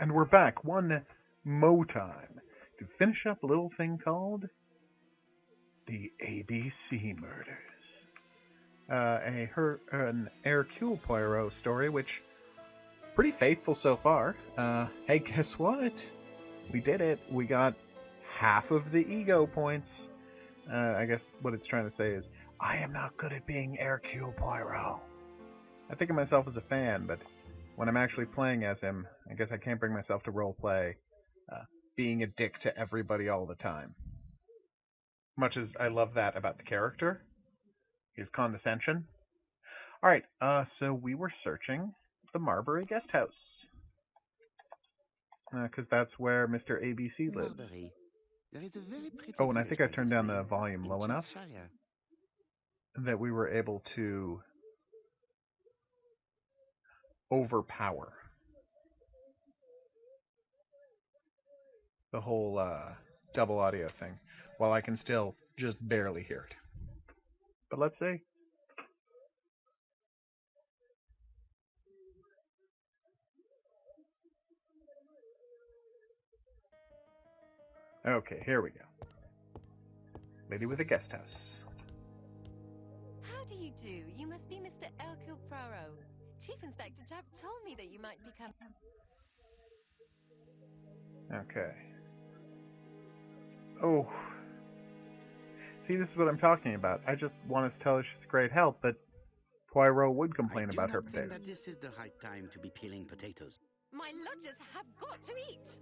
And we're back one mo time to finish up a little thing called the ABC Murders. An Hercule Poirot story, which pretty faithful so far. Hey, guess what? We did it. We got half of the ego points. I guess what it's trying to say is, I am not good at being Hercule Poirot. I think of myself as a fan, but when I'm actually playing as him, I guess I can't bring myself to roleplay being a dick to everybody all the time. Much as I love that about the character, his condescension. Alright, so we were searching the Marbury guest house. Because that's where Mr. ABC lives. Marbury. There is a very pretty Oh, and I village think I by turned this down the name, volume in low enough Cheshire. that we were able to overpower the whole double audio thing, while I can still just barely hear it. But let's see. Okay, here we go. Lady with a guest house. How do you do? You must be Mr. Hercule Poirot. Chief Inspector Japp told me that you might become... Okay. Oh. See, this is what I'm talking about. I just want to tell her she's great help, but Poirot would complain about her I do not think potatoes. that this is the right time to be peeling potatoes. My lodgers have got to eat.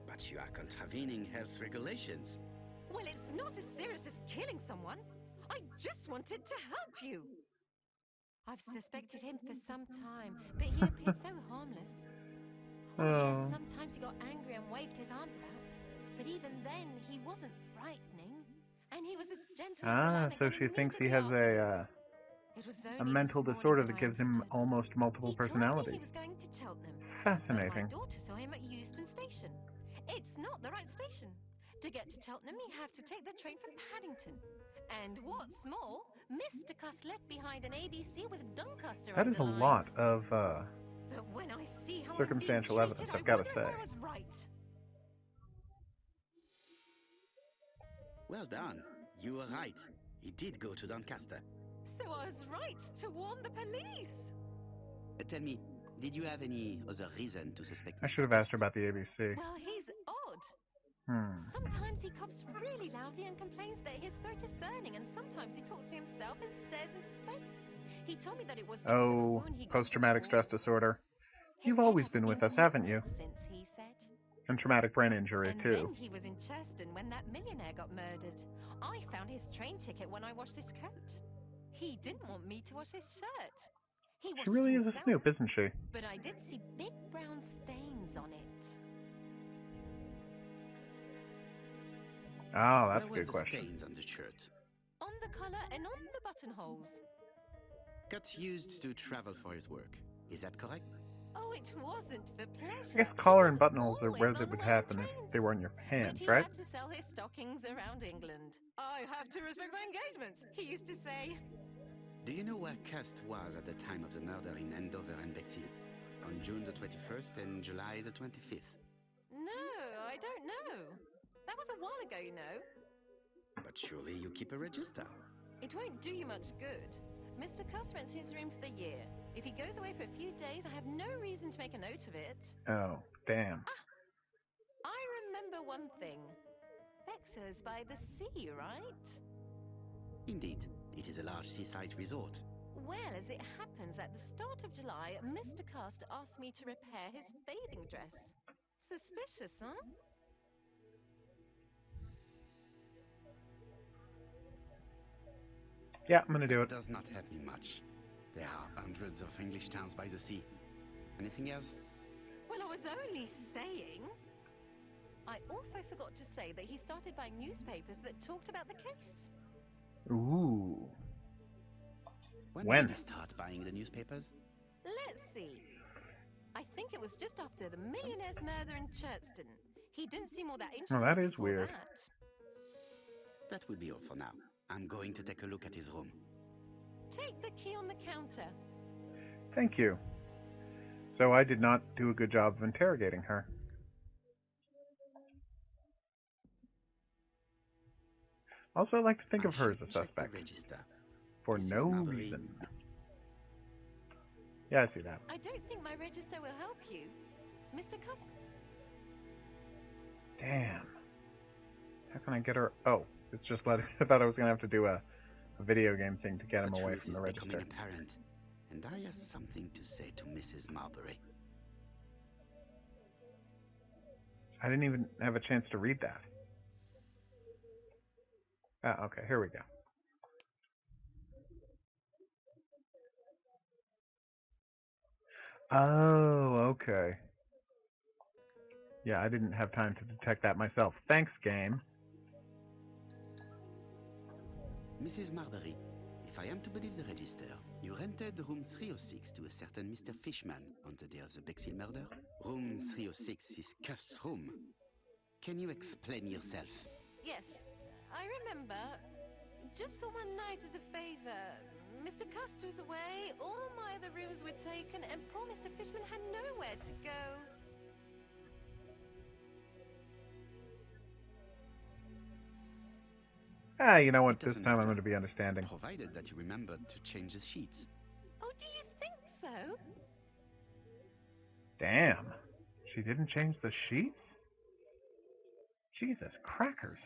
But you are contravening health regulations. Well, it's not as serious as killing someone. I just wanted to help you. I've suspected him for some time, but he appeared so harmless. Oh, yes, sometimes he got angry and waved his arms about. But even then, he wasn't frightening. And he was as gentle as a lamb. So she thinks he has a mental disorder that gives him almost multiple personalities. He was going to Cheltenham. Fascinating. But my daughter saw him at Euston Station. It's not the right station. To get to Cheltenham, you have to take the train from Paddington. And what's more, Mr. Cuss left behind an ABC with Doncaster That is a underlined. lot of But when I see how circumstantial I'm being evidence, treated, I've got to I say. wonder if I was right. Well done. You were right. He did go to Doncaster. So I was right to warn the police. Tell me, did you have any other reason to suspect I Mr. should have asked her Cuss? about the ABC. Well, he's odd. Hmm. Sometimes he coughs really loudly and complains that his throat is burning, and sometimes he talks to himself and stares into space. He told me that it was because of a Oh, wound he got post-traumatic in the war. stress disorder. His You've head always hasn't been with us, quite haven't you? right since, he said. And traumatic brain injury, And too. then he was in Churston when that millionaire got murdered. I found his train ticket when I washed his coat. He didn't want me to wash his shirt. He washed She really it is a himself. snoop, isn't she? But I did see big brown stains on it. Oh, that's a Where good were the question. stains on the shirt? On the collar and on the buttonholes. Cuss used to travel for his work. Is that correct? Oh, it wasn't for pleasure. I guess collar and He was buttonholes are where always they on would long happen if trains. they were in your But pants, he right? had to sell his stockings around England. I have to respect my engagements, he used to say. Do you know where Cuss was at the time of the murder in Andover and Bexhill? On June the 21st and July the 25th? No, I don't know. That was a while ago, you know. But surely you keep a register. It won't do you much good. Mr. Cuss rents his room for the year. If he goes away for a few days, I have no reason to make a note of it. Oh, damn. I remember one thing. Bexhill's by the sea, right? Indeed, it is a large seaside resort. Well, as it happens, at the start of July, Mr. Cast asked me to repair his bathing dress. Suspicious, huh? Yeah, I'm gonna do it. Does not help me much. There are hundreds of English towns by the sea. Anything else? Well, I was only saying. I also forgot to say that he started buying newspapers that talked about the case. Ooh. When did he start buying the newspapers? Let's see. I think it was just after the millionaire's murder in Churchton. He didn't seem all that interested that is before weird. that. That will be all for now. I'm going to take a look at his room. Take the key on the counter. Thank you. So I did not do a good job of interrogating her. Also, I like to think of her as a suspect. For no reason. Yeah, I see that. I don't think my register will help you. Mr. Custer. Damn. How can I get her? Oh, it's just letting. I thought I was going to have to do a video game thing to get him away from the register. Apparent, and I have something to say to Mrs. Marbury. I didn't even have a chance to read that. Ah, okay, here we go. Oh, okay. Yeah, I didn't have time to detect that myself. Thanks, game. Mrs. Marbury, if I am to believe the register, you rented room 306 to a certain Mr. Fishman on the day of the Bexhill murder. Room 306 is Cust's room. Can you explain yourself? Yes, I remember. Just for one night as a favor. Mr. Custer was away, all my other rooms were taken, and poor Mr. Fishman had nowhere to go. Ah, you know what? This time I'm going to be understanding. Provided that you remembered to change the sheets. Oh, do you think so? Damn. She didn't change the sheets? Jesus crackers.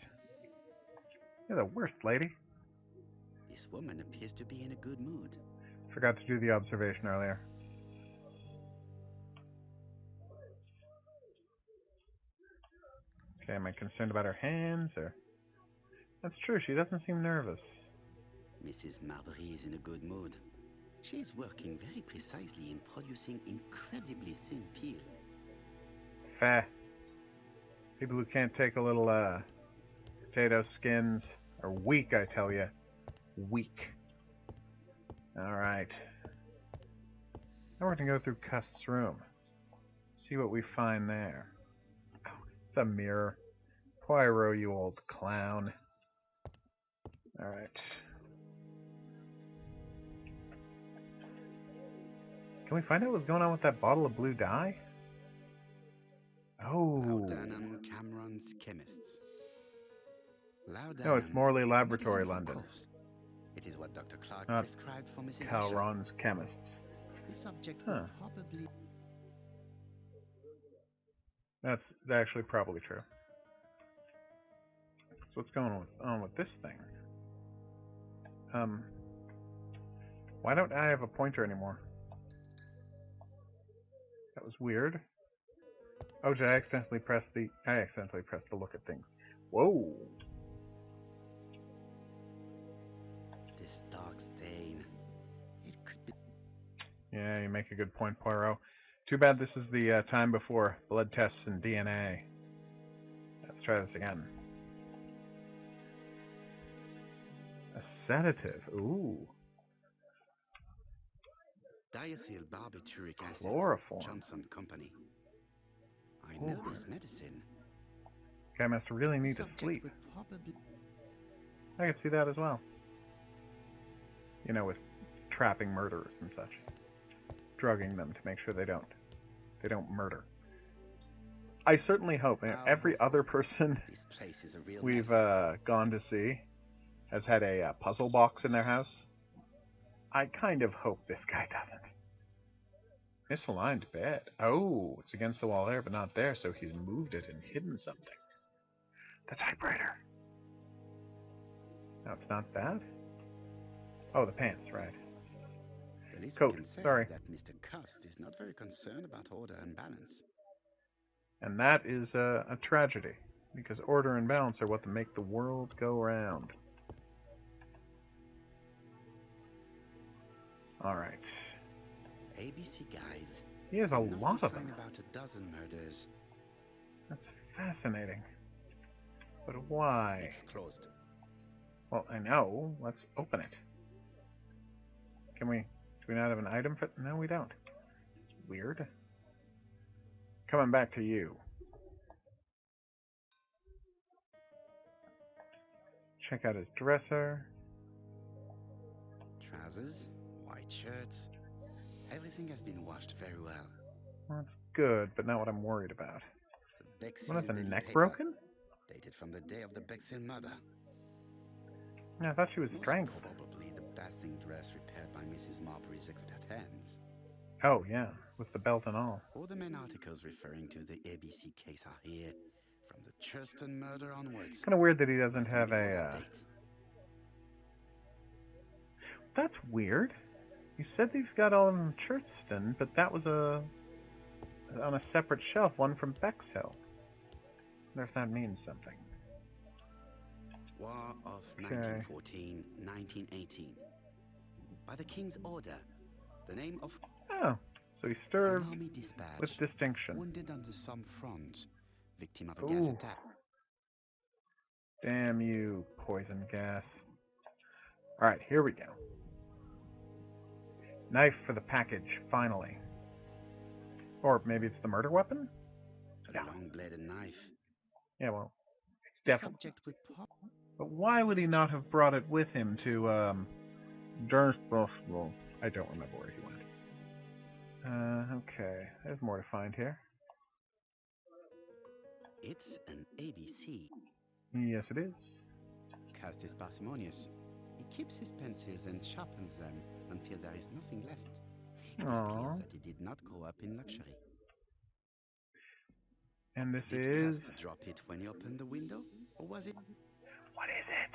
You're the worst, lady. This woman appears to be in a good mood. Forgot to do the observation earlier. Okay, am I concerned about her hands, or... That's true, she doesn't seem nervous. Mrs. Marbury is in a good mood. She is working very precisely in producing incredibly thin peel. Fair. People who can't take a little, potato skins are weak, I tell you. Weak. Alright. Now we're going to go through Cust's room. See what we find there. Oh, it's a mirror. Poirot, you old clown. Alright. Can we find out what's going on with that bottle of blue dye? Oh. Laudanum Cameron's Chemists. Laudanum, no, it's Morley Laboratory, London. It is what Dr. Clark Not prescribed for Mrs. Calron's Chemists. The subject will probably... That's actually probably true. So what's going on with this thing? Why don't I have a pointer anymore? That was weird. Oh, did I accidentally press the... I accidentally pressed the look at things. Whoa! This dark stain. It could be... Yeah, you make a good point, Poirot. Too bad this is the time before blood tests and DNA. Let's try this again. A sedative. Ooh. Diethyl barbituric acid. Chloroform. Johnson Company. I know this medicine. Guy must really need to sleep. I could see that as well. You know, with trapping murderers and such. Drugging them to make sure they don't murder. I certainly hope every other person This place is a real we've mess. gone to see has had a puzzle box in their house. I kind of hope this guy doesn't. Misaligned bed. Oh, it's against the wall there, but not there, so he's moved it and hidden something. The typewriter. No, it's not that. Oh, the pants, right. The least Coat, we can say sorry. that Mr. Cust is not very concerned about order and balance. And that is a tragedy, because order and balance are what make the world go round. Alright. ABC guys. He has a enough lot to of sign them. about a dozen murders. That's fascinating. But why? It's closed. Well, I know. Let's open it. Can we... Do we not have an item for... No, we don't. It's weird. Coming back to you. Check out his dresser. Trousers, white shirts. Everything has been washed very well. Well, that's good, but not what I'm worried about. The What, is Bexhill the daily neck paper, broken? dated from the day of the Bexhill murder. Yeah, I thought she was Most strangled. probably the basting dress repaired by Mrs. Marbury's expert hands. Oh, yeah, with the belt and all. All the main articles referring to the ABC case are here, from the Churston murder onwards. Kind of weird that he doesn't Nothing have before a, that date. That's weird. You said he's got all of them in Churston, but that was on a separate shelf, one from Bexhill. I wonder if that means something. War of Okay. 1914-1918. By the King's order, the name of Oh, so he an served army dispatch, with distinction. wounded on the Somme front, victim of a Ooh. gas attack. Damn you, poison gas. Alright, here we go. Knife for the package, finally. Or maybe it's the murder weapon? A Yeah. long-bladed knife. Yeah, well, The definitely. subject would But why would he not have brought it with him to, Well, I don't remember where he went. Okay. There's more to find here. It's an ABC. Yes, it is. Cast is parsimonious. He keeps his pencils and sharpens them until there is nothing left. It is Aww. clear that he did not grow up in luxury. And this Did is... Cast drop it when he opened the window? Or was it What is it?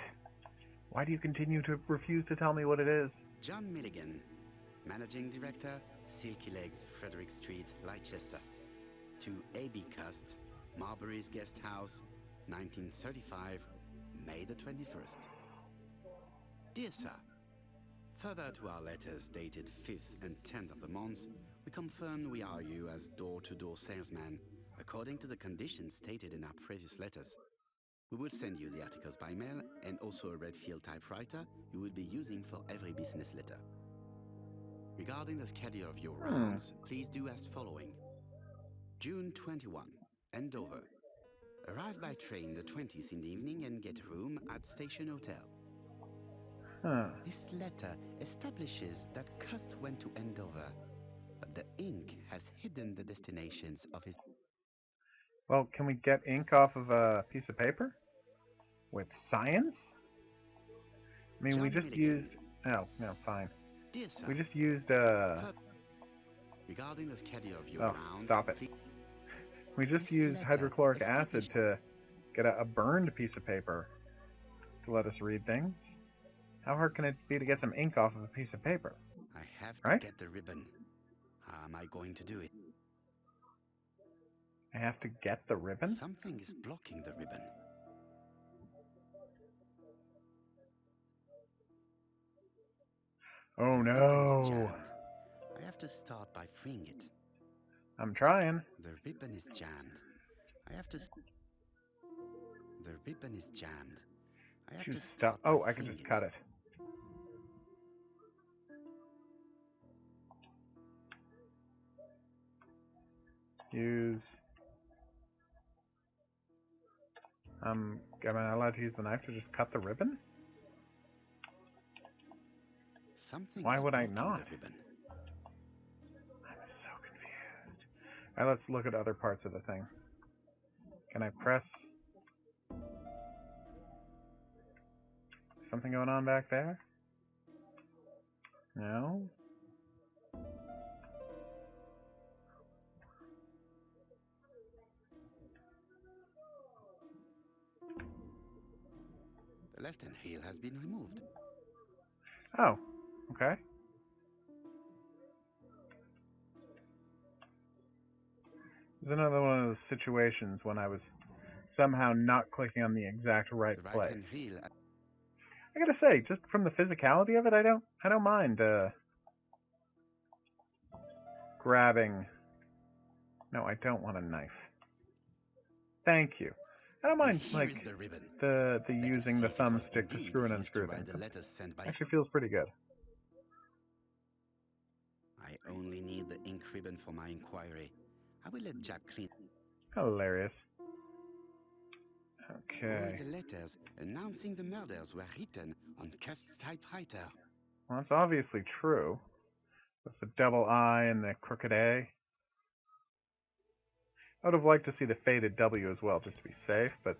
Why do you continue to refuse to tell me what it is? John Milligan, Managing Director, Silky Legs, Frederick Street, Leicester. To A.B. Cust, Marbury's Guest House, 1935, May the 21st. Dear Sir, further to our letters dated 5th and 10th of the month, we confirm we are you as door-to-door salesman, according to the conditions stated in our previous letters. We will send you the articles by mail and also a Redfield typewriter you will be using for every business letter. Regarding the schedule of your rounds, please do as following. June 21, Andover. Arrive by train the 20th in the evening and get a room at Station Hotel. Huh. This letter establishes that Cust went to Andover, but the ink has hidden the destinations of his... Well, can we get ink off of a piece of paper? With science? I mean, we John just Milligan. used... Oh, no, fine. Dear Sir, We just used, regarding the schedule of your Oh, rounds, stop it. please... We just This used letter hydrochloric acid established- to get a burned piece of paper to let us read things. How hard can it be to get some ink off of a piece of paper? I have to Right? get the ribbon. How am I going to do it? I have to get the ribbon? Something is blocking the ribbon. Oh The ribbon is no! jammed. I have to start by freeing it. I'm trying. The ribbon is jammed. I have to... The ribbon is jammed. I have Shoot, to stop. start by Oh, I can freeing just cut it. Use... am I allowed to use the knife to just cut the ribbon? Something Why is would I blocking not? the ribbon. I'm so confused. Alright, let's look at other parts of the thing. Can I press... Something going on back there? No? The left-hand heel has been removed. Oh, okay. This is another one of those situations when I was somehow not clicking on the exact right The place. right-hand heel... I gotta say, just from the physicality of it, I don't mind grabbing. No, I don't want a knife. Thank you. I don't mind Here like is the ribbon. the Let us using see the if it was thumbstick to indeed screw and used to unscrew write things. the letters sent by... Actually feels pretty good. I only need the ink ribbon for my inquiry. I will let Jack clean... Hilarious. All Okay. the letters announcing the murders were written on Cust's typewriter. Well, that's obviously true. With the double I and the crooked A. I would have liked to see the faded W as well, just to be safe, but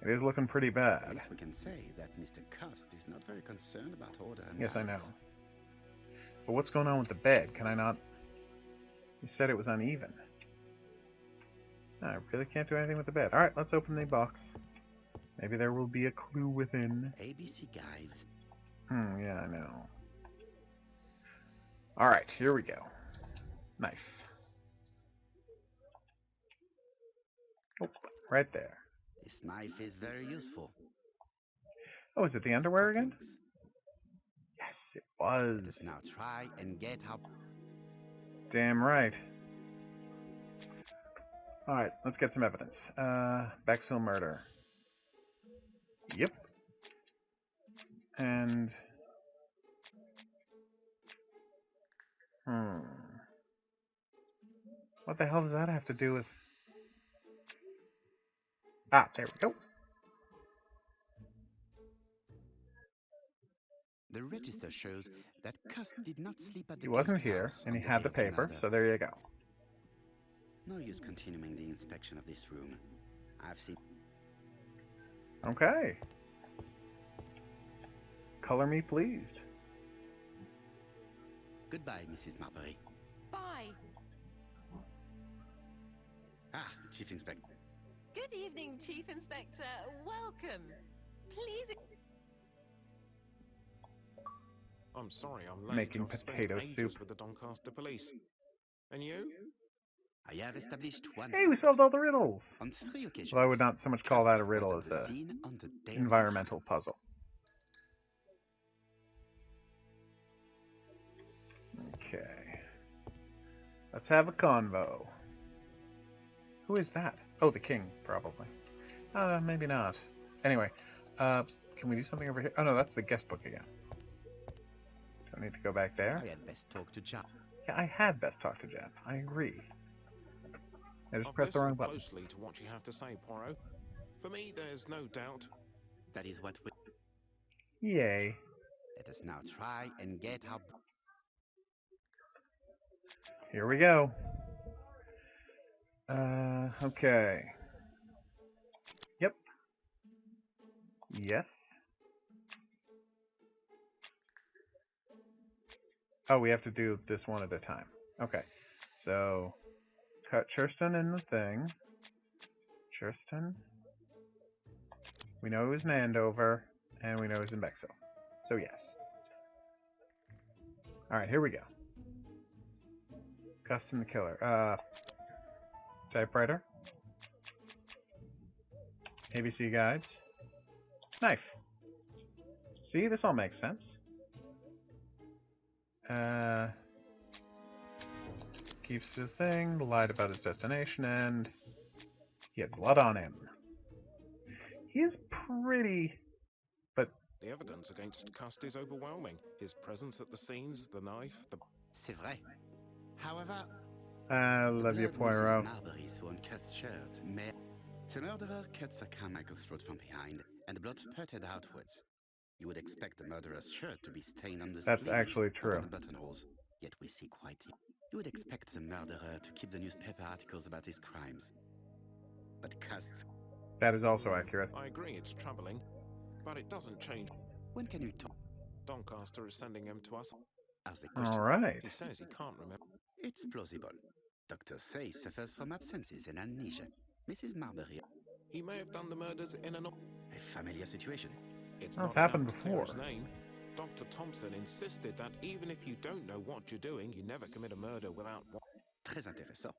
it is looking pretty bad. At least we can say that Mr. Cust is not very concerned about order and Yes, I know. balance. But what's going on with the bed? Can I not... You said it was uneven. No, I really can't do anything with the bed. Alright, let's open the box. Maybe there will be a clue within. ABC guys. Yeah, I know. Alright, here we go. Knife. Oh, right there. This knife is very useful. Oh, is it the underwear again? Stockings. Yes, it was. Let us now try and get how... Damn right. Alright, let's get some evidence. Bexhill murder. Yep. And... What the hell does that have to do with... Ah, there we go. The register shows that Cust did not sleep at the He wasn't guest here, house and on he the had day the of the paper, murder. so there you go. No use continuing the inspection of this room. I've seen... Okay. Color me pleased. Goodbye, Mrs. Marbury. Bye. Ah, Chief Inspector. Good evening, Chief Inspector. Welcome. Please. I'm sorry I'm late. Making I've spent potato ages soup. with the Doncaster police. And you? I have established one Hey, we fact. solved all the riddles! On 3 occasions. Well, I would not so much call Cust that a riddle was as at the a scene on the day of the environmental shooting. puzzle. Okay. Let's have a convo. Who is that? Oh, the king, probably. Maybe not. Anyway, can we do something over here? Oh no, that's the guest book again. Do I need to go back there? I had best talk to Jack. Yeah, I had best talk to Jeff. I agree. I just I've pressed the wrong listened button. closely to what you have to say, Poirot. For me, there's no doubt. That is what we... Yay. Let us now try and get how... Here we go. Okay. Yep. Yes. Oh, we have to do this one at a time. Okay. So, cut Churston in the thing. Churston. We know it was in Andover, and we know it was in Bexhill. So, yes. Alright, here we go. Custom the killer. Typewriter. ABC guides. Knife. See, this all makes sense. Keeps the thing, lied about his destination, and he had blood on him. He is pretty, but... The evidence against Cust is overwhelming. His presence at the scenes, the knife, the... C'est vrai. However, love you, the blood Poirot. Mrs. Marbury saw on Cust's shirt may... The murderer cut Sir Carmichael's throat from behind, and the blood spurted outwards. You would expect the murderer's shirt to be stained on the That's sleeves, actually not true. on the buttonholes. Yet we see quite... You would expect the murderer to keep the newspaper articles about his crimes. But Cust's... That is also accurate. I agree it's troubling, but it doesn't change. When can you talk? Doncaster is sending him to us. As a question. Alright. He says he can't remember. It's plausible. Doctors say he suffers from absences and amnesia. Mrs. Marbury... He may have done the murders in an... A familiar situation. It's Well, not it's happened enough to clear before. his name. Dr. Thompson insisted that even if you don't know what you're doing, you never commit a murder without... Très intéressant.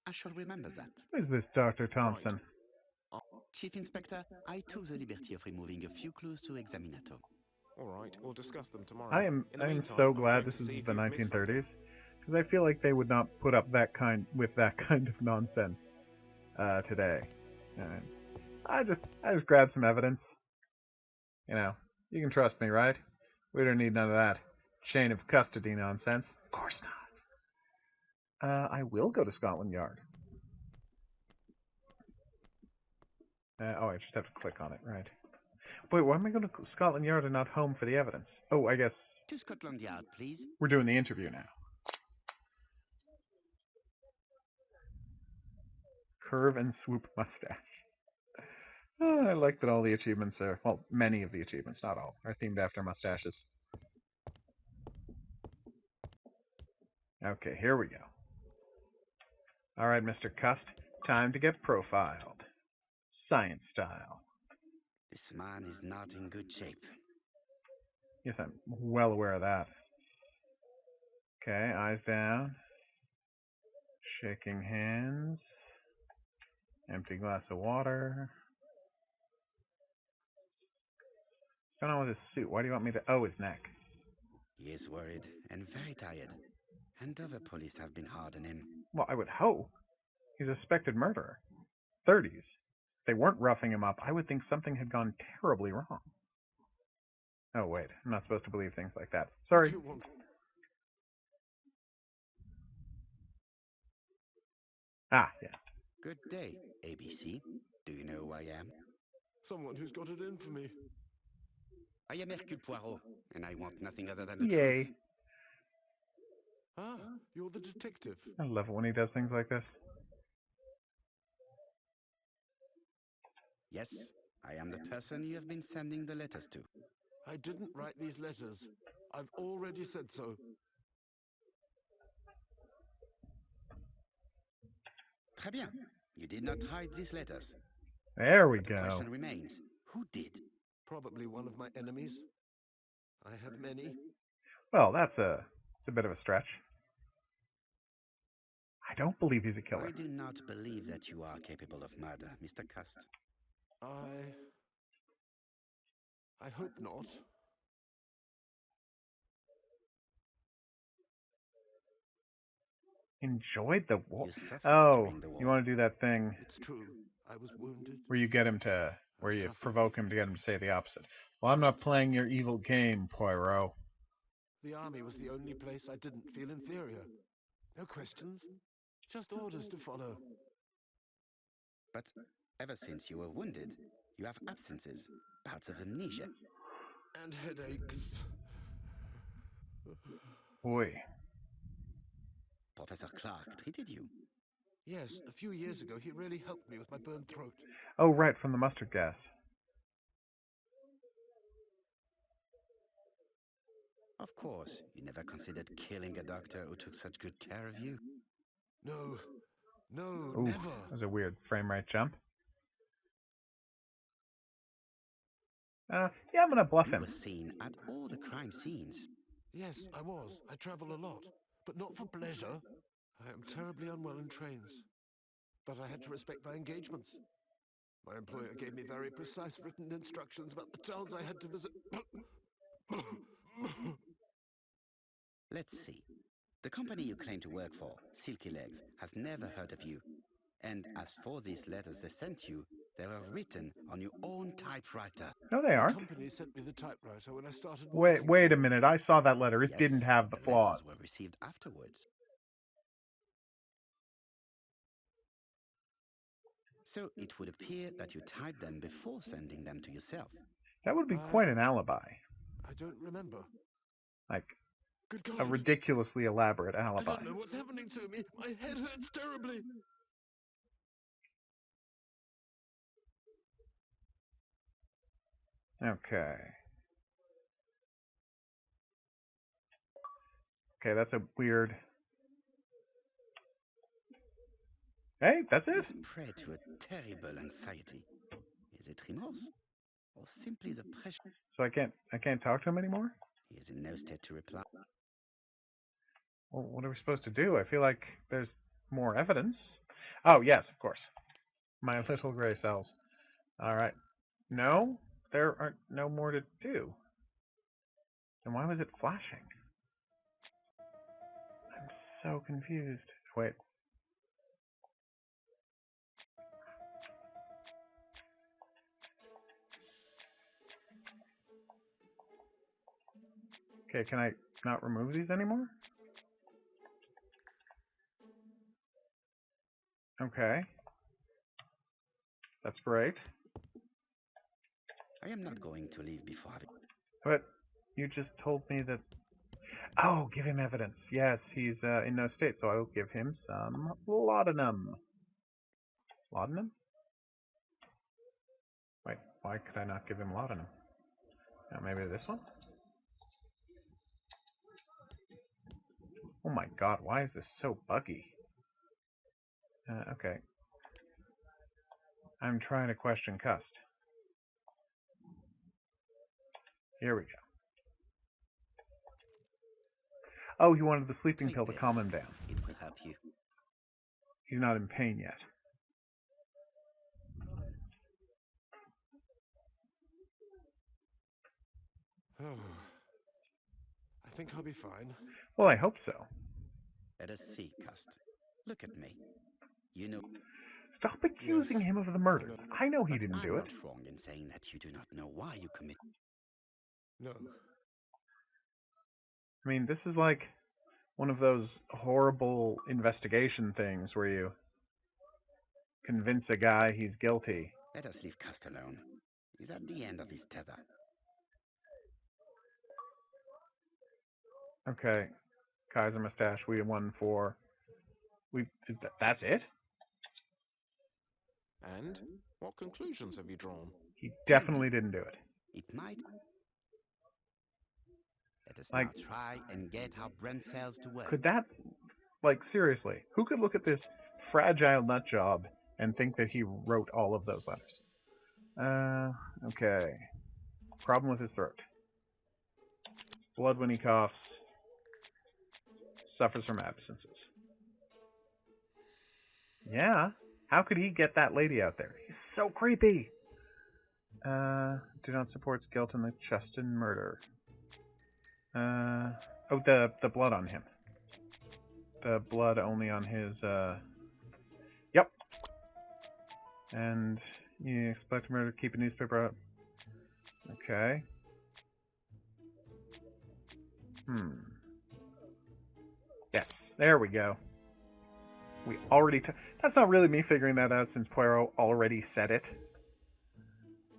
I shall remember that. Who's this Dr. Thompson? Chief Inspector, I took the liberty of removing a few clues to examinato. All right, we'll discuss them tomorrow. I am In the meantime, so I'm glad going this to is see if the you've missed 1930s, because I feel like they would not put up that kind of nonsense today. I just grabbed some evidence. You know, you can trust me, right? We don't need none of that chain of custody nonsense. Of course not. I will go to Scotland Yard. Oh, I just have to click on it, right? Wait, why am I going to Scotland Yard and not home for the evidence? Oh, I guess To Scotland Yard, please. we're doing the interview now. Curve and swoop mustache. I like that all the achievements are, well, many of the achievements, not all, are themed after mustaches. Okay, here we go. Alright, Mr. Cust, time to get profiled. Science style. This man is not in good shape. Yes, I'm well aware of that. Okay, eyes down. Shaking hands. Empty glass of water. What's going on with his suit? Why do you want me to... Oh, his neck. He is worried and very tired. And other police have been hard on him. Well, I would hope. He's a suspected murderer. 30s. If they weren't roughing him up, I would think something had gone terribly wrong. Oh, wait. I'm not supposed to believe things like that. Sorry. Ah, yeah. Good day, ABC. Do you know who I am? Someone who's got it in for me. I am Hercule Poirot, and I want nothing other than the Yay. truth. Ah, you're the detective. I love it when he does things like this. Yes, I am the person you have been sending the letters to. I didn't write these letters. I've already said so. Très bien. You did not write these letters. There we The go. question remains, who did? Probably one of my enemies. I have many. Well, it's a bit of a stretch. I don't believe he's a killer. I do not believe that you are capable of murder, Mr. Cust. I hope not. Enjoyed the war. You suffered Oh, during the war. you want to do that thing It's true. I was wounded. where you get him to, where you Suffered. provoke him to get him to say the opposite. Well, I'm not playing your evil game, Poirot. The army was the only place I didn't feel inferior. No questions. Just orders to follow. But ever since you were wounded, you have absences, bouts of amnesia. And headaches. Boy. Professor Clark treated you. Yes, a few years ago he really helped me with my burned throat. Oh, right, from the mustard gas. Of course, you never considered killing a doctor who took such good care of you. No, Ooh, never. that was a weird frame rate jump. Yeah, I'm gonna bluff You him. were seen at all the crime scenes. Yes, I was. I travel a lot, but not for pleasure. I am terribly unwell in trains. But I had to respect my engagements. My employer gave me very precise written instructions about the towns I had to visit. Let's see. The company you claim to work for, Silky Legs, has never heard of you. And as for these letters they sent you, they were written on your own typewriter. No, they The aren't. company sent me the typewriter when I started Wait, working wait for a them. minute. I saw that letter. It Yes, didn't have the the flaws. letters were received afterwards. So it would appear that you typed them before sending them to yourself. That would be quite an alibi. I don't remember. Like, Good a God. ridiculously elaborate I alibi. don't know what's happening to me. My head hurts terribly. Okay. Okay, that's a weird... Hey, that's He it. is prey to a terrible anxiety. Is it remorse? Or simply the pressure? So I can't talk to him anymore? He is in no state to reply. Well, what are we supposed to do? I feel like there's more evidence. Oh, yes, of course. My little gray cells. Alright. No, there are no more to do. Then why was it flashing? I'm so confused. Wait. Okay, can I not remove these anymore? Okay. That's great. I am not going to leave before having... But you just told me that... Oh, give him evidence. Yes, he's in no state, so I will give him some laudanum. Laudanum? Wait, why could I not give him laudanum? Now maybe this one? Oh my god, why is this so buggy? Okay. I'm trying to question Cust. Here we go. Oh, he wanted the sleeping pill to calm him down. It will help you. He's not in pain yet. I think I'll be fine. Well, I hope so. Let us see, Cust. Look at me. You know... Stop accusing him of the murders. I know he didn't do it. I'm not wrong in saying that you do not know why you commit... No. I mean, this is like one of those horrible investigation things where you convince a guy he's guilty. Let us leave Cust alone. He's at the end of his tether. Okay. Kaiser Mustache, we won 4. That's it? And what conclusions have you drawn? He definitely didn't do it. It might... Let us Like, now try and get our brain cells to work. Could that, like, seriously, who could look at this fragile nut job and think that he wrote all of those letters? Okay. Problem with his throat. Blood when he coughs. Suffers from absences. Yeah. How could he get that lady out there? He's so creepy. Do not support guilt in the Cheston murder. Oh, the blood on him. The blood only on his, Yep. And you expect murder to keep a newspaper out. Okay. Yes, there we go. We already... That's not really me figuring that out since Poirot already said it.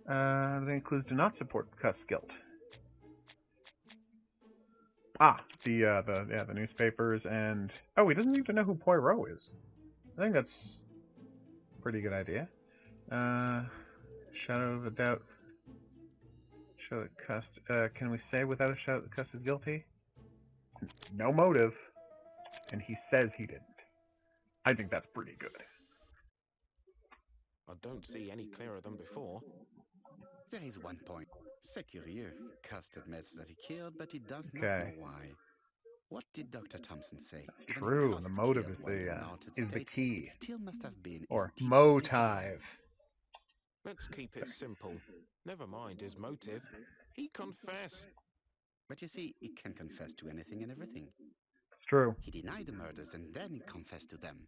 That includes do not support Cust's guilt. Ah, the newspapers and... Oh, he doesn't even know who Poirot is. I think that's a pretty good idea. Shadow of a doubt. Show that Cust... can we say without a shadow that Cust is guilty? No motive. And he says he didn't. I think that's pretty good. I don't see any clearer than before. There is one point. C'est curieux. Cust admits that he killed, but he does not Okay. know why. What did Dr. Thompson say? Even if True, Cust the motive killed is while in the an altered is the state, key. It still must have been Or his deepest desire. motive. Let's keep it simple. Never mind his motive. He confessed. But you see, he can confess to anything and everything. It's true. He denied the murders and then he confessed to them.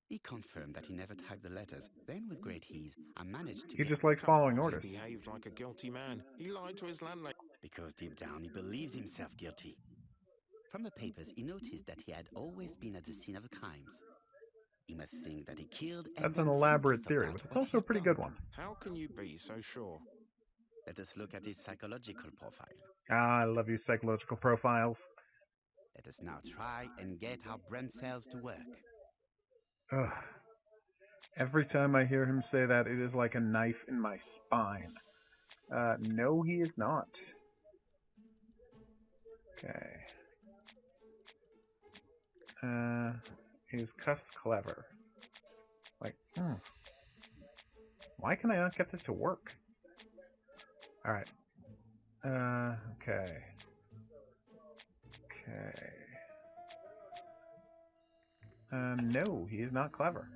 He confirmed that he never typed the letters. Then, with great ease, I managed to He get... just likes Come following on, orders. He behaved like a guilty man. He lied to his landlady. Because deep down he believes himself guilty. From the papers, he noticed that he had always been at the scene of the crimes. He must think that he killed and That's then an elaborate simply theory, forgot but it's what he also a had pretty done. good one. How can you be so sure? Let us look at his psychological profile. Ah, I love you psychological profiles. Let us now try and get our brain cells to work. Ugh. Every time I hear him say that, it is like a knife in my spine. No, he is not. Okay. Is Cust clever? Like, why can I not get this to work? Alright. Okay. Okay. No, he is not clever.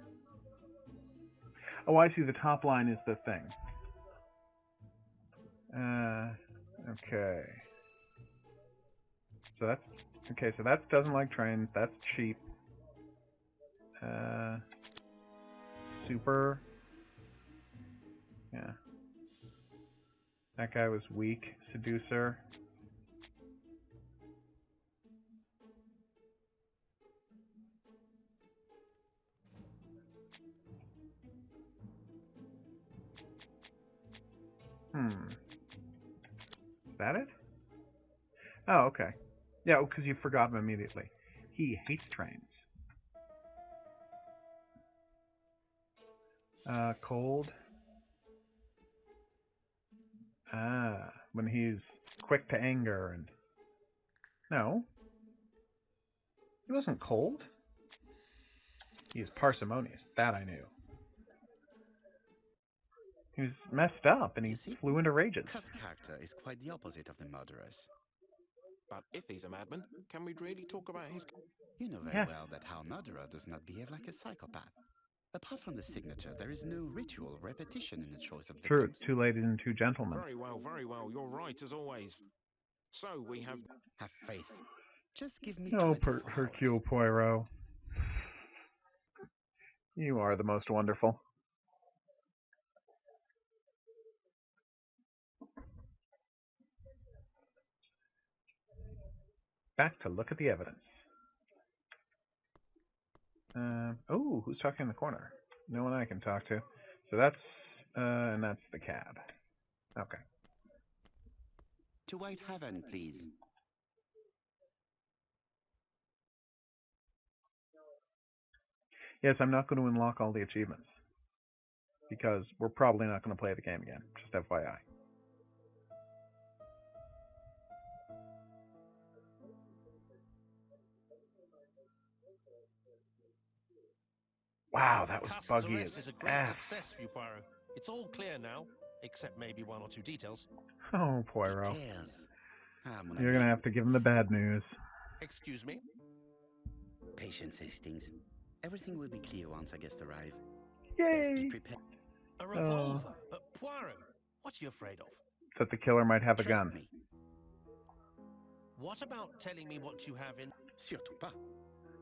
Oh, I see. The top line is the thing. Okay. So that's... Okay, so that doesn't like trains. That's cheap. Super. Yeah. That guy was weak. Seducer. Is that it? Oh, okay. Yeah, because you forgot him immediately. He hates trains. Cold. Ah, when he's quick to anger and... No. He wasn't cold. He is parsimonious. That I knew. He was messed up and he You see, flew into rages. Cuss character is quite the opposite of the murderer's. But if he's a madman, can we really talk about his... You know very Yes. well that our murderer does not behave like a psychopath. Apart from the signature, there is no ritual repetition in the choice of True, victims. it's 2 ladies and 2 gentlemen. Very well, you're right as always. So we have... Have faith. Just give me Oh, 24 Hercule hours. Poirot. You are the most wonderful. Back to look at the evidence. Oh, who's talking in the corner? No one I can talk to. So that's, and that's the cab. Okay. To White Heaven, please. Yes, I'm not going to unlock all the achievements. Because we're probably not going to play the game again. Just FYI. Wow, that was Cust's buggy arrest as is a great F. success for you, Poirot. It's all clear now, except maybe 1 or 2 details. Oh, Poirot. Details. Ah, mon You're ami. going to have to give him the bad news. Excuse me? Patience, Hastings. Everything will be clear once our guests arrive. Best be Yay! prepared. A revolver? But Poirot, what are you afraid of? That the killer might have a Trust gun. me. What about telling me what you have in... Surtout pas.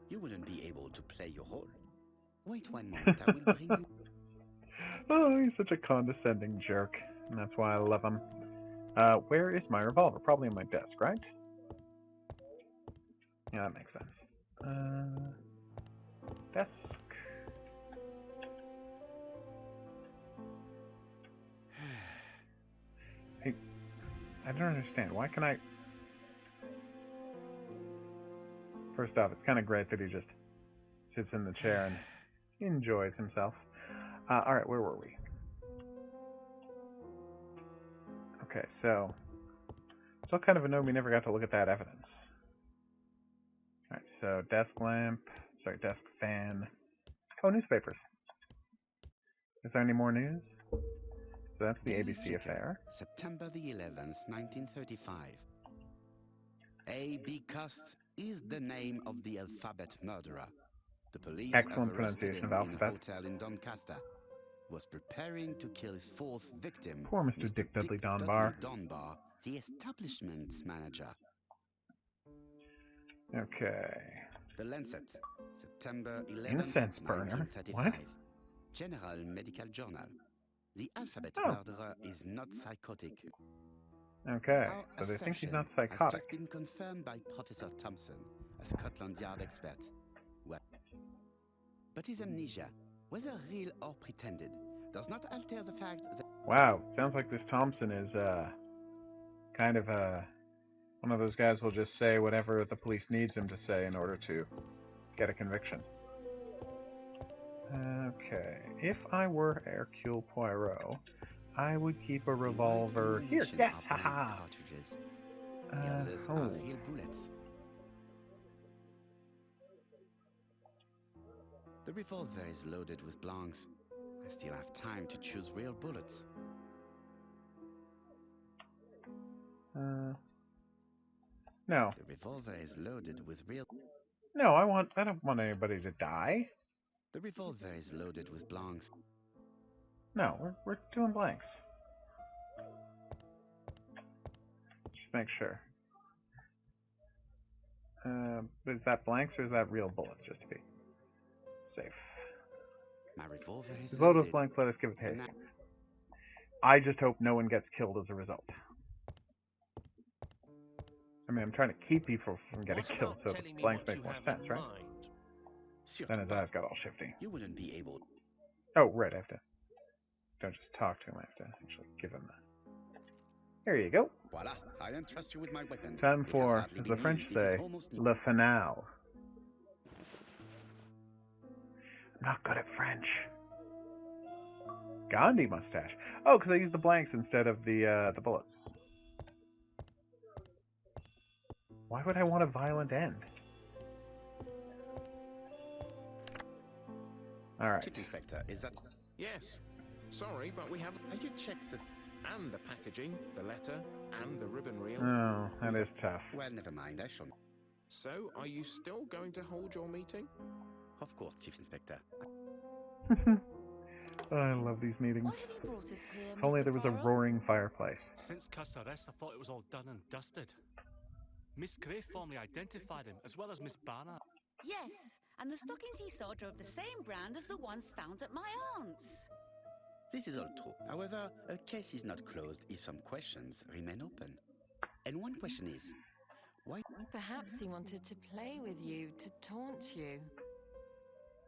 You wouldn't be able to play your role. Wait 1 moment, I will bring you... Oh, he's such a condescending jerk. And that's why I love him. Where is my revolver? Probably on my desk, right? Yeah, that makes sense. Desk. Hey, I don't understand. Why can I... First off, it's kind of great that he just sits in the chair and enjoys himself. Alright, where were we? Okay, so... Still kind of annoyed we never got to look at that evidence. Alright, so desk lamp... Sorry, desk fan... Oh, newspapers. Is there any more news? So that's the Daily ABC Flicker, affair. September the 11th, 1935. A.B. Cust is the name of the alphabet murderer. The police Excellent have arrested pronunciation him of in a alphabet. hotel in Doncaster. Was preparing to kill his 4th victim, Poor Mr. Dick Dudley Dunbar. Dunbar, the establishment manager. Okay. The Lancet, September 11th, Incense burner? 1935. What? General Medical Journal. The alphabet Oh. murderer is not psychotic. Okay, Our so they think he's not assertion psychotic. has just been confirmed by Professor Thompson, a Scotland Yard expert. But his amnesia, whether real or pretended, does not alter the fact that... Wow, sounds like this Thompson is, kind of, one of those guys who'll just say whatever the police needs him to say in order to get a conviction. Okay, if I were Hercule Poirot, I would keep a revolver here. Yes, haha! Cartridges. The others are Oh, real bullets. The revolver is loaded with blanks. I still have time to choose real bullets. no. The revolver is loaded with real... No, I don't want anybody to die. The revolver is loaded with blanks. No, we're doing blanks. Just make sure. Is that blanks or is that real bullets, just to be safe? My revolver is As loaded with loaded. blanks, let us give it to And Hastings. I just hope no one gets killed as a result. I mean, I'm trying to keep people from getting What killed, about so telling the me blanks what make you more have sense, in right? mind? Surtout Then his pas. eyes got all shifty. You wouldn't be able... Oh, right, I have to... Don't just talk to him, I have to actually give him the... There you go. Voila, I entrust you with my weapon. Time It has for, hardly as been the French used, it is say, almost new. le finale. I'm not good at French. Gandhi mustache. Oh, because I used the blanks instead of the bullets. Why would I want a violent end? Alright. Chief Inspector, is that... Yes. Sorry, but we haven't... Have you checked the... And the packaging, the letter, and the ribbon reel. Oh, that is tough. Well, never mind, I shall... So, are you still going to hold your meeting? Of course, Chief Inspector. Oh, I love these meetings. Why have you brought us here, If only Mr. there was a Poirot? roaring fireplace. Since Cuss' arrest, I thought it was all done and dusted. Miss Gray formally identified him, as well as Miss Barnard. Yes, and the stockings he saw drove the same brand as the ones found at my aunt's. This is all true. However, a case is not closed if some questions remain open. And one question is, why... Perhaps he wanted to play with you, to taunt you.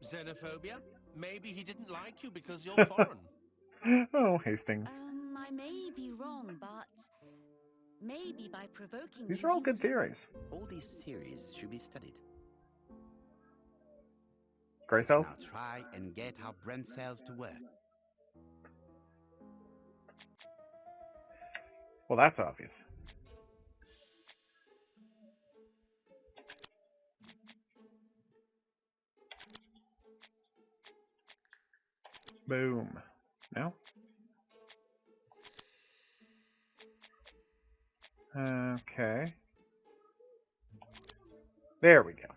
Xenophobia? Maybe he didn't like you because you're foreign. Oh, Hastings. I may be wrong, but maybe by provoking These you, are all he good was- theories. all these theories should be studied? Great Let's self? now try and get our brain cells to work. Well, that's obvious. Boom. No? Okay. There we go.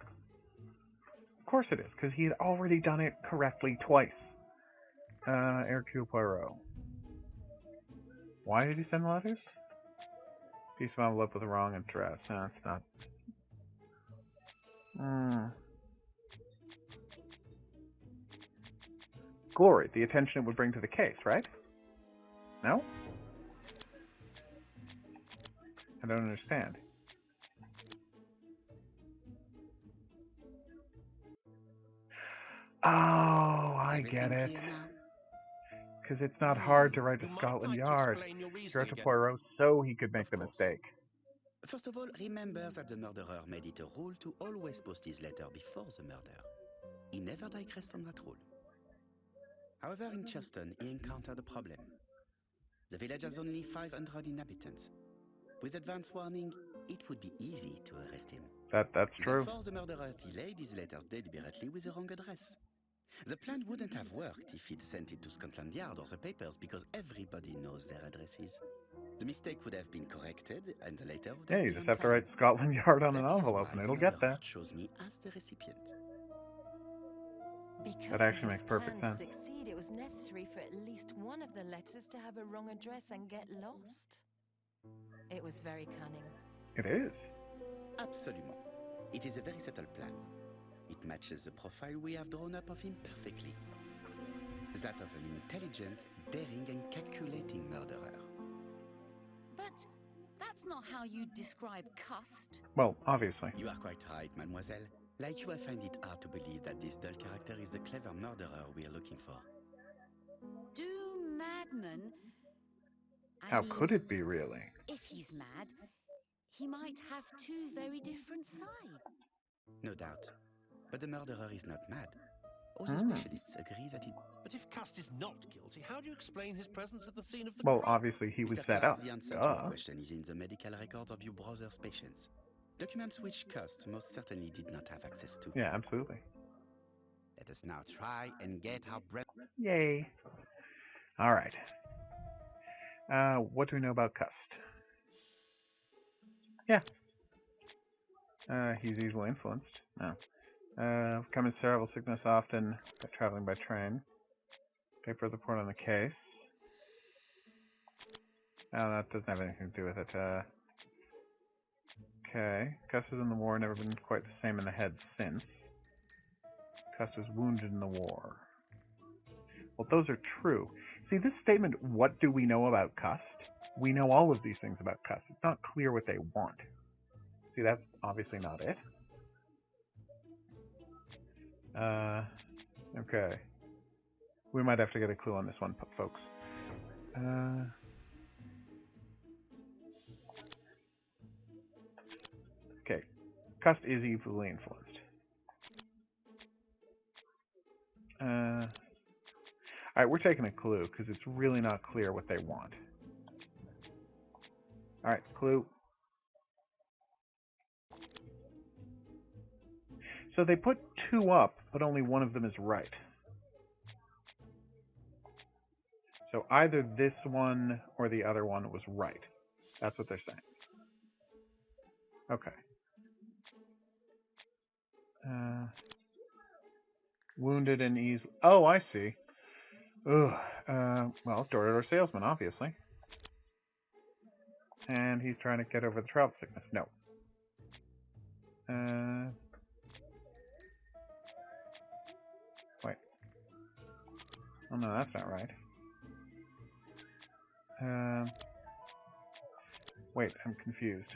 Of course it is, because he had already done it correctly twice. Hercule Poirot. Why did he send letters? Piece of envelope with the wrong address. No, it's not. Glory, the attention it would bring to the case, right? No? I don't understand. Oh, I get it. Everything clear now? Because it's not hard to write to You might Scotland like to Yard. explain your He reasoning wrote to again. Poirot so he could make Of the course. mistake. First of all, remember that the murderer made it a rule to always post his letter before the murder. He never digressed from that rule. However, in Churston, he encountered a problem. The village has only 500 inhabitants. With advance warning, it would be easy to arrest him. That's true. Therefore, the murderer delayed his letters deliberately with the wrong address. The plan wouldn't have worked if he'd sent it to Scotland Yard or the papers because everybody knows their addresses. The mistake would have been corrected and the letter would Yeah, have you been just on have to time. write Scotland Yard on an That is envelope why and the it'll get murderer there. chose me as the recipient. Because That actually for makes his perfect plan to sense. succeed, it was necessary for at least one of the letters to have a wrong address and get lost. It was very cunning. It is. Absolument. It is a very subtle plan. It matches the profile we have drawn up of him perfectly. That of an intelligent, daring and calculating murderer. But that's not how you describe Cust. Well, obviously. You are quite right, mademoiselle. Like you, I find it hard to believe that this dull character is the clever murderer we are looking for. Do madmen... I How mean, could it be, really? If he's mad, he might have two very different sides. No doubt. But the murderer is not mad. All the specialists agree that it... But if Cust is not guilty, how do you explain his presence at the scene of the Well, crime? obviously he was Mr. set Clark, up. the answer to Duh. your question is in the medical records of your brother's patients. Documents which Cust most certainly did not have access to. Yeah, absolutely. Let us now try and get our breath. Yay. Alright. What do we know about Cust? Yeah. He's easily influenced. No. Common cerebral sickness often traveling by train. Paper report on the case. Oh, that doesn't have anything to do with it. Okay. Cust was in the war, never been quite the same in the head since. Cust was wounded in the war. Well, those are true. See, this statement, what do we know about Cust? We know all of these things about Cust. It's not clear what they want. See, that's obviously not it. Okay. We might have to get a clue on this one, folks. Okay. Cust is evilly influenced. Alright, we're taking a clue, because it's really not clear what they want. Alright, clue. So they put 2 up, but only one of them is right. So either this one or the other one was right. That's what they're saying. Okay. Wounded and easily... Oh, I see. Ugh. Well, door-to-door salesman, obviously. And he's trying to get over the travel sickness. No. Wait. Oh, no, that's not right. Wait, I'm confused.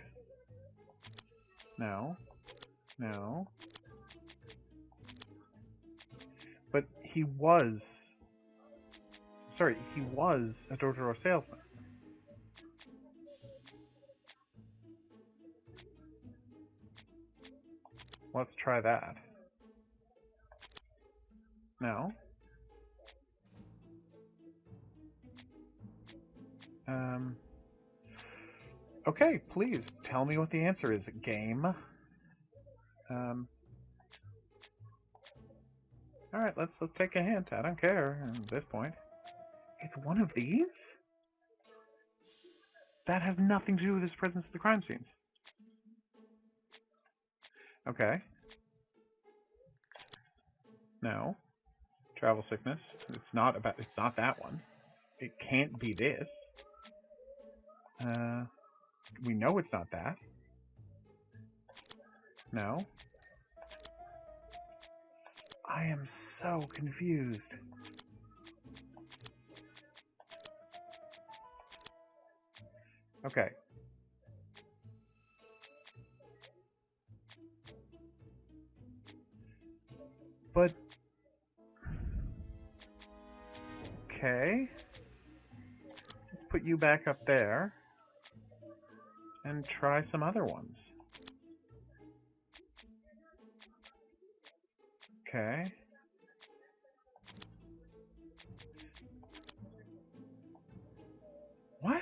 No. No. But he was... Sorry, he was a door-to-door salesman. Let's try that. No. Okay, please tell me what the answer is. Game. Alright, let's take a hint. I don't care at this point. It's one of these? That has nothing to do with his presence at the crime scenes. Okay. No. Travel sickness. It's not that one. It can't be this. We know it's not that. No. I am so confused. Okay. But... Okay. Let's put you back up there. And try some other ones. Okay. What?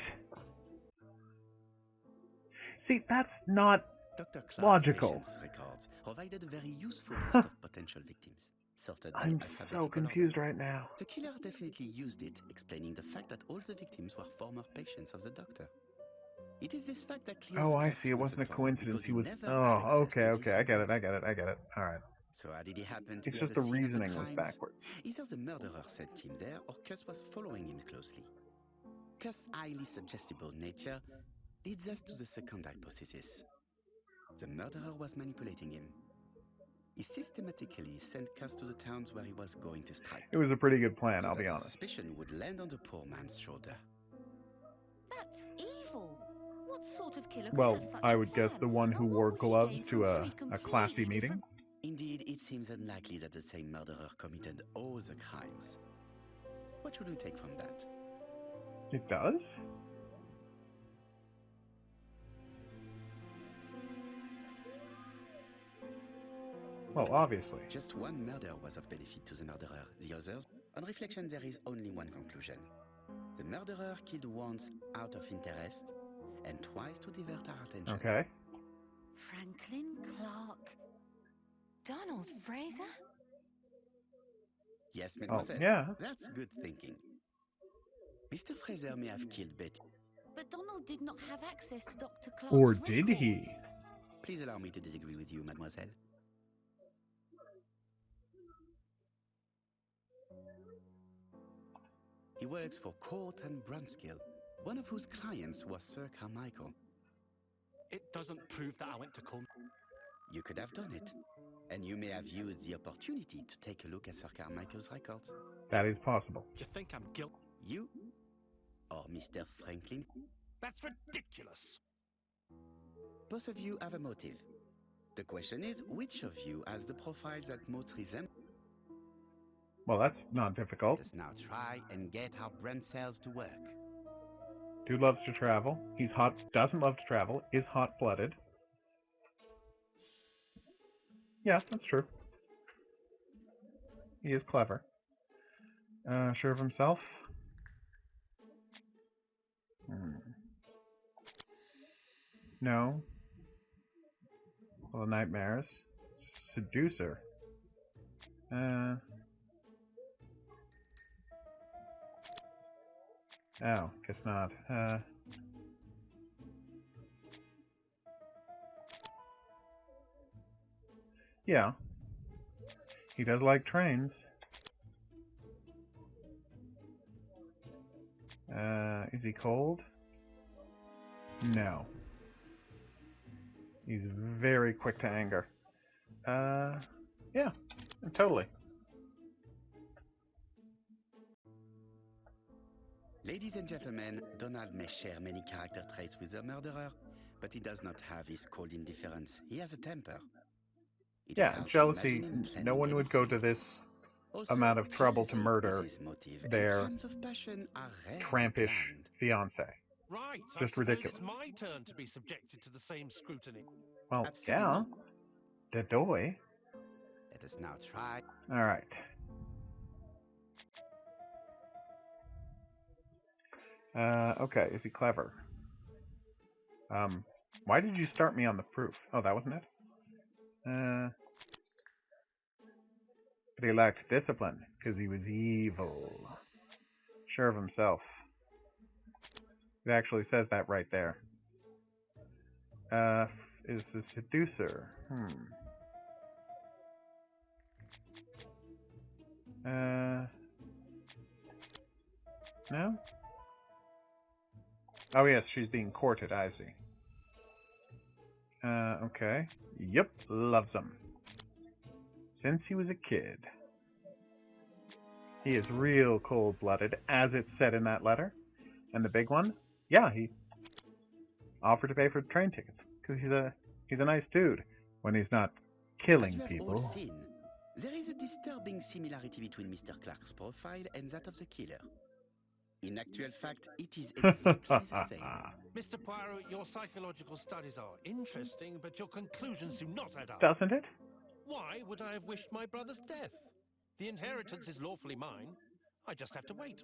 See, that's not Dr. Clark's logical. patient's records provided a very useful list of potential victims, sorted by I'm alphabetical so confused order. right now. The killer definitely used it, explaining the fact that all the victims were former patients of the doctor. It is this fact that clears Oh, I Cuss see. It once wasn't a and for all, coincidence. because He was... never had Oh, access okay, to these okay. I get it, records. I get it. Alright. So how did he happen to It's be at just the the scene of the reasoning was crimes? backwards. Either the murderer sent him there, or Cuss was following him closely. Cuss' highly suggestible nature leads us to the second hypothesis. The murderer was manipulating him. He systematically sent Cuss to the towns where he was going to strike. It was a pretty good plan, So I'll that be the honest. suspicion would land on the poor man's shoulder. That's evil. What sort of killer could Well, have such I a would guess plan? the one And who what wore would he gloves gain to from a 3 classy completely meeting. different- Indeed, it seems unlikely that the same murderer committed all the crimes. What should we take from that? It does? Well, obviously. Just one murder was of benefit to the murderer. The others? On reflection, there is only one conclusion. The murderer killed once out of interest, and twice to divert our attention. Okay. Franklin Clark. Donald Fraser? Yes, Oh, mademoiselle. yeah. That's good thinking. Mr. Fraser may have killed Betty. But Donald did not have access to Dr. Clark's Or records. did he? Please allow me to disagree with you, mademoiselle. He works for Court and Brunskill, one of whose clients was Sir Carmichael. It doesn't prove that I went to Colm. You could have done it, and you may have used the opportunity to take a look at Sir Carmichael's records. That is possible. You think I'm guilty? You or Mr. Franklin? That's ridiculous. Both of you have a motive. The question is, which of you has the profiles that most resemble? Well, that's not difficult. Let us now try and get our brain cells to work. Dude loves to travel. He's hot. Doesn't love to travel. Is hot-blooded. Yeah, that's true. He is clever. Sure of himself? No. Full of nightmares. Seducer. Oh, guess not. Yeah. He does like trains. Is he cold? No. He's very quick to anger. Yeah, totally. Ladies and gentlemen, Donald may share many character traits with the murderer, but he does not have his cold indifference. He has a temper. It is Yeah, hard to jealousy. imagine him No planning one would go to anything. this Also, amount of trouble to jealousy murder is his motive, and their crimes of passion are rarely trampish planned. fiance. Right, I Just suppose ridiculous. it's my turn to be subjected to the same scrutiny. Well, Absolument. yeah. The doy. Let us now try. Alright. Okay, is he clever? Why did you start me on the proof? Oh, that wasn't it? But he lacked discipline, because he was evil. Sure of himself. It actually says that right there. Is the seducer. No? Oh yes, she's being courted, I see. Okay. Yep, loves him. Since he was a kid. He is real cold-blooded, as it's said in that letter. And the big one? Yeah, he offered to pay for train tickets. Because he's a nice dude. When he's not killing As you have people. all seen, there is a disturbing similarity between Mr. Clark's profile and that of the killer. In actual fact, it is exactly the same. Mr. Poirot, your psychological studies are interesting, but your conclusions do not add up. Doesn't it? Why would I have wished my brother's death? The inheritance is lawfully mine. I just have to wait.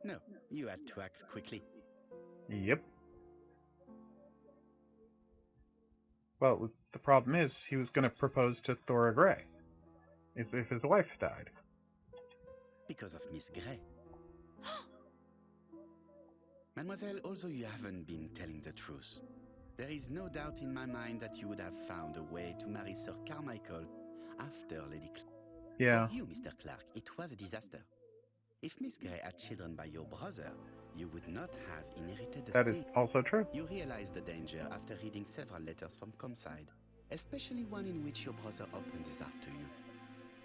No, you had to act quickly. Yep. Well, the problem is, he was going to propose to Thora Gray. If his wife died. Because of Miss Gray. Mademoiselle, although you haven't been telling the truth, there is no doubt in my mind that you would have found a way to marry Sir Carmichael after Lady Clark. Yeah. For you, Mr. Clark, it was a disaster. If Miss Gray had children by your brother, you would not have inherited the That is thing. also true. You realized the danger after reading several letters from Comside, especially one in which your brother opened his heart to you.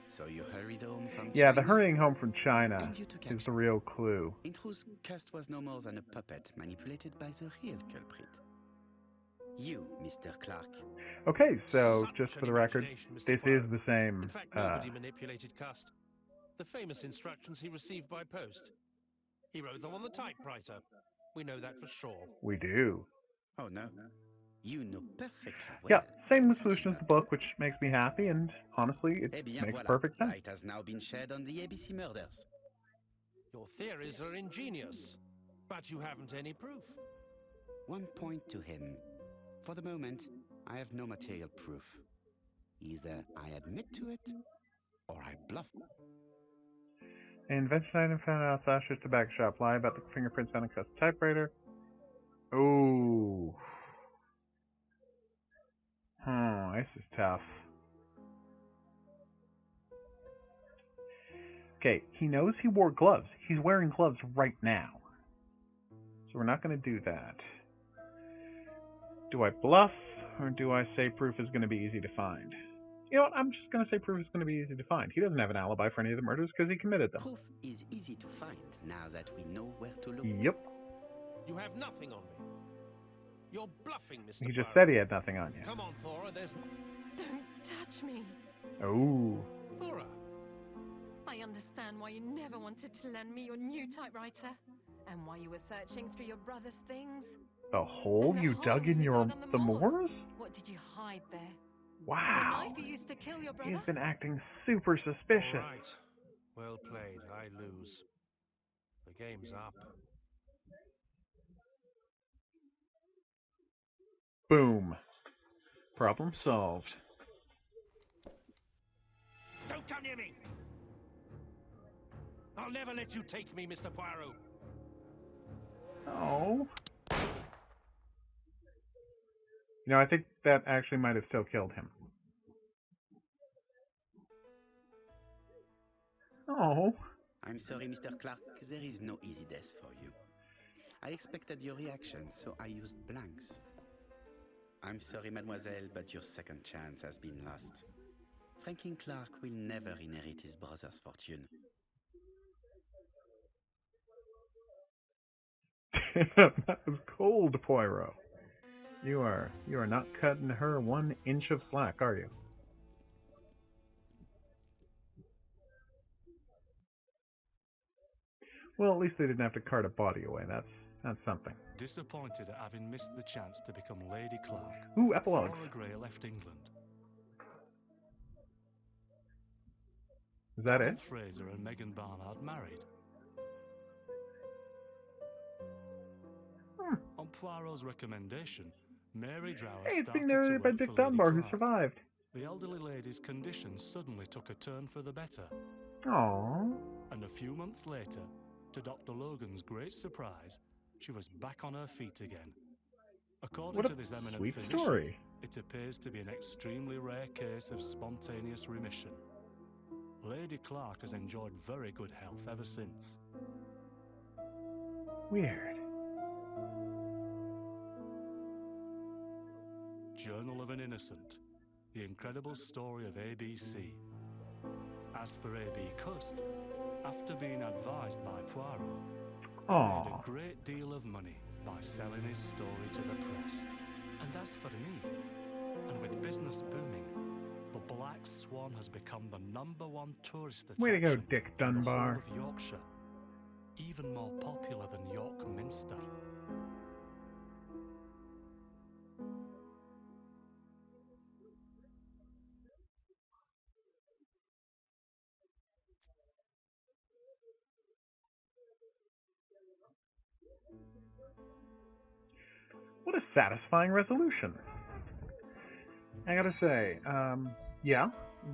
So you hurried home from Yeah, China, the hurrying home from China and you took is the action. real clue. In truth, Cust was no more than a puppet manipulated by the real culprit. You, Mr. Clark. Okay, so Such just for an the record, imagination, Mr. this Poirot. is the same. In fact, nobody manipulated Cust. The famous instructions he received by post. He wrote them on the typewriter. We know that for sure. We do. Oh no. You know perfectly well. Yeah, same that is solution as not the book, which makes me happy, and honestly, it Eh bien, makes voilà. perfect sense. Light has now been shed on the ABC murders. Your theories are ingenious, but you haven't any proof. One point to him. For the moment, I have no material proof. Either I admit to it, or I bluff. An invention item found at Sasha's tobacco shop. Lie about the fingerprints on a Cust typewriter. Ooh. This is tough. Okay, he knows he wore gloves. He's wearing gloves right now. So we're not going to do that. Do I bluff, or do I say proof is going to be easy to find? You know what, I'm just going to say proof is going to be easy to find. He doesn't have an alibi for any of the murders because he committed them. Proof is easy to find now that we know where to look. Yep. You have nothing on me. You're bluffing, Mr. He just Poirot. said he had nothing on you. Come on, Thora, there's... Don't touch me. Oh. Thora! I understand why you never wanted to lend me your new typewriter, and why you were searching through your brother's things. The hole And the you hole dug in you your dug on the moors? What did you hide there? Wow. The knife you used to kill your brother? He's been acting super suspicious. All right. Well played. I lose. The game's up. Boom. Problem solved. Don't come near me! I'll never let you take me, Mr. Poirot. Oh. I think that actually might have still killed him. Oh. I'm sorry, Mr. Clark, there is no easy death for you. I expected your reaction, so I used blanks. I'm sorry, mademoiselle, but your second chance has been lost. Franklin Clark will never inherit his brother's fortune. That was cold, Poirot. You are not cutting her 1 inch of slack, are you? Well, at least they didn't have to cart a body away. That's something. Disappointed at having missed the chance to become Lady Clark. Ooh, epilogues. Flora Grey left England. Is that Alan it? Fraser and Megan Barnard married. On Poirot's recommendation, Mary Drower Hey, it's being started to narrated by work Dick for Lady Dunbar, who Clark. survived. The elderly lady's condition suddenly took a turn for the better. Aww. And a few months later, to Dr. Logan's great surprise, she was back on her feet again. According What to a this eminent sweet physician, story. it appears to be an extremely rare case of spontaneous remission. Lady Clark has enjoyed very good health ever since. Weird. Journal of an Innocent, the incredible story of ABC. As for A.B. Cust, after being advised by Poirot, he made a great deal of money by selling his story to the press. And as for me, and with business booming, the Black Swan has become the #1 tourist attraction Way to go, Dick in the Dunbar. whole of Yorkshire, even more popular than York Minster. What a satisfying resolution. I gotta say, yeah,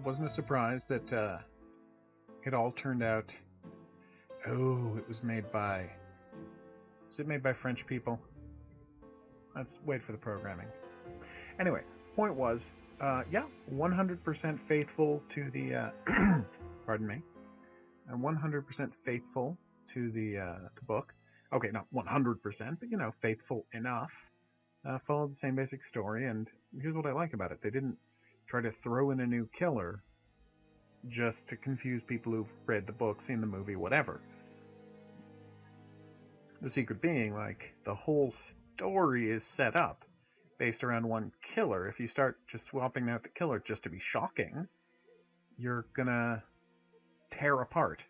wasn't a surprise that it all turned out. Oh, it was made by. Was it made by French people? Let's wait for the programming. Anyway, point was, yeah, 100% faithful to the. Pardon me. And 100% faithful to the book. Okay, not 100%, but faithful enough. Followed the same basic story, and here's what I like about it. They didn't try to throw in a new killer just to confuse people who've read the book, seen the movie, whatever. The secret being, the whole story is set up based around one killer. If you start just swapping out the killer just to be shocking, you're gonna tear apart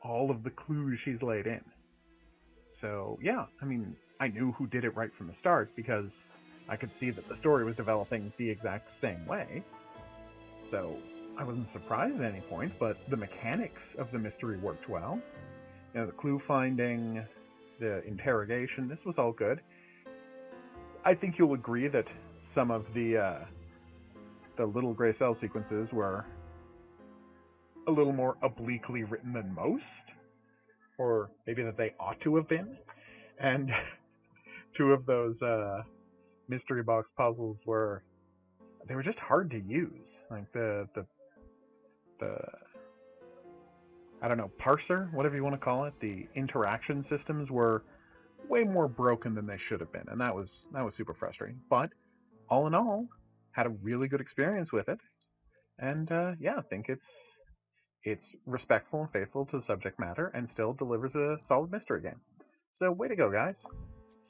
all of the clues she's laid in. So, yeah, I knew who did it right from the start because I could see that the story was developing the exact same way. So, I wasn't surprised at any point, but the mechanics of the mystery worked well. The clue finding, the interrogation, this was all good. I think you'll agree that some of the little gray cell sequences were a little more obliquely written than most. Or maybe that they ought to have been. And two of those mystery box puzzles were just hard to use. The I don't know, parser, whatever you want to call it, the interaction systems were way more broken than they should have been, and that was super frustrating. But all in all, had a really good experience with it, and yeah, I think it's respectful and faithful to the subject matter and still delivers a solid mystery game. So, way to go, guys.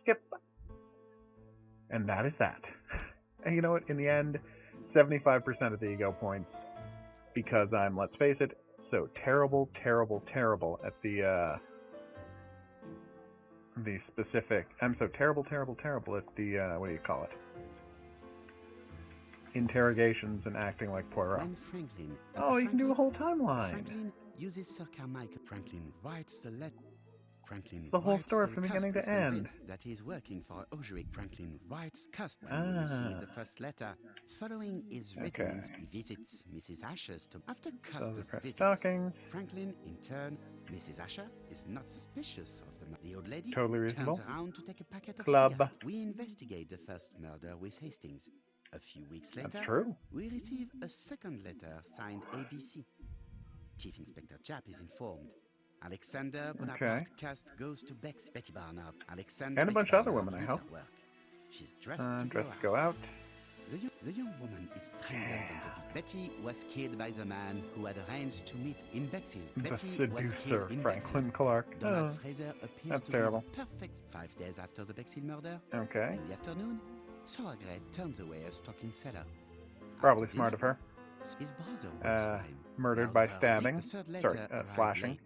Skip. And that is that. And you know what? In the end, 75% of the ego points, because I'm, let's face it, so terrible at the specific... I'm so terrible at the, what do you call it? Interrogations and acting like Poirot. When Franklin... Oh, you can do a whole timeline. Franklin, uses Sir Carmichael. Franklin writes the letter. Franklin The whole writes story the from Cust beginning to is end. convinced that he is working for HOGuru. Franklin writes Cust when we receive the first letter. Following is written Okay. he visits Mrs. Asher's to after So Cust's the visit. stockings. Franklin, in turn, Mrs. Asher is not suspicious of the old lady. Totally reasonable. Turns around to take a packet of Club. cigarettes. We investigate the first murder with Hastings. A few weeks later, That's true. we receive a second letter signed ABC. Chief Inspector Japp is informed. Alexander Bonaparte Cust goes to Beck's. Betty Barnard. Alexander And a bunch Betty of other Barnard women, I leaves hope. her work. She's dressed to Dressed to go out. The young woman is strangled on the beach. Betty was killed by the man who had arranged to meet in Bexhill. The Betty was seducer, killed in Franklin Bexhill. Clark. Donald Oh, Fraser appears that's to terrible. be the perfect 5 days after the Bexhill murder. okay. In the afternoon, Sauergret turns away a stocking seller. Probably After smart of dinner, her. his brother waits for him. Murdered Now by early, stabbing. the third Sorry, letter arrived slashing. late.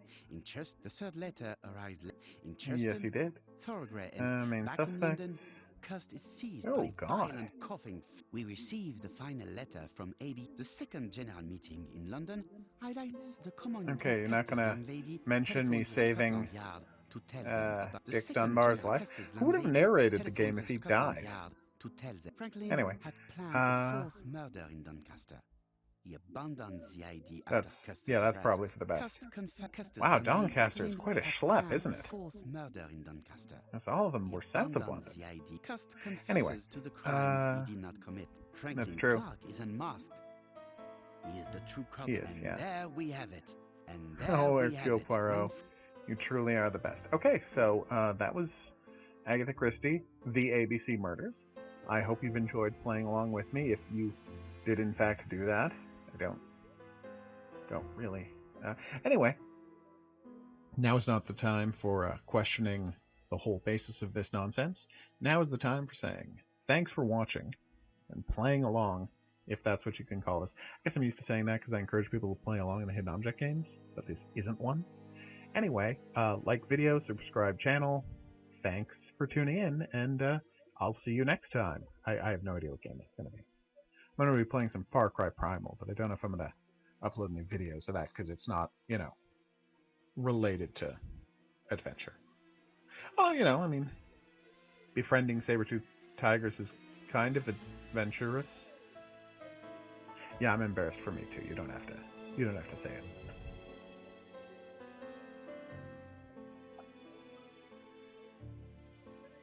The third letter arrived late. In Yes, Churston, he did. Thorogray and Main back in suspects. London, Cust is seized Oh, by God. violent coughing. We receive the final letter from AB. The second general meeting in London highlights the common. Okay, you're not Custis gonna landlady mention me telephones the saving, Scotland Yard to tell them about the Dick second Dunbar's general life. Custis Who would have landlady narrated the game telephones if the he Scotland died? Yard to tell them. Franklin Anyway, had planned a fourth murder in Doncaster. He abandons the idea after Custis' yeah, that's arrest. probably for the best. Custis Wow, landlady Doncaster is Franklin quite a had schlep, planned isn't a it? fourth murder in Doncaster. That's all of them were south of Abandons London. the idea. Cust confesses Anyway, to the crimes he did not commit. Franklin true. Clark is unmasked. He is the true He culprit. is, And yeah. there we have it. And there Oh, we Hercule have it. Poirot. You truly are the best. Okay, so that was Agatha Christie, The ABC Murders. I hope you've enjoyed playing along with me. If you did in fact do that, I don't really. Anyway, now is not the time for questioning the whole basis of this nonsense. Now is the time for saying thanks for watching and playing along, if that's what you can call this. I guess I'm used to saying that because I encourage people to play along in the hidden object games, but this isn't one. Anyway, like video, subscribe channel. Thanks for tuning in, and I'll see you next time. I have no idea what game it's going to be. I'm going to be playing some Far Cry Primal, but I don't know if I'm going to upload any videos of that because it's not, related to adventure. Well, I mean, befriending saber-toothed tigers is kind of adventurous. Yeah, I'm embarrassed for me too. You don't have to say it.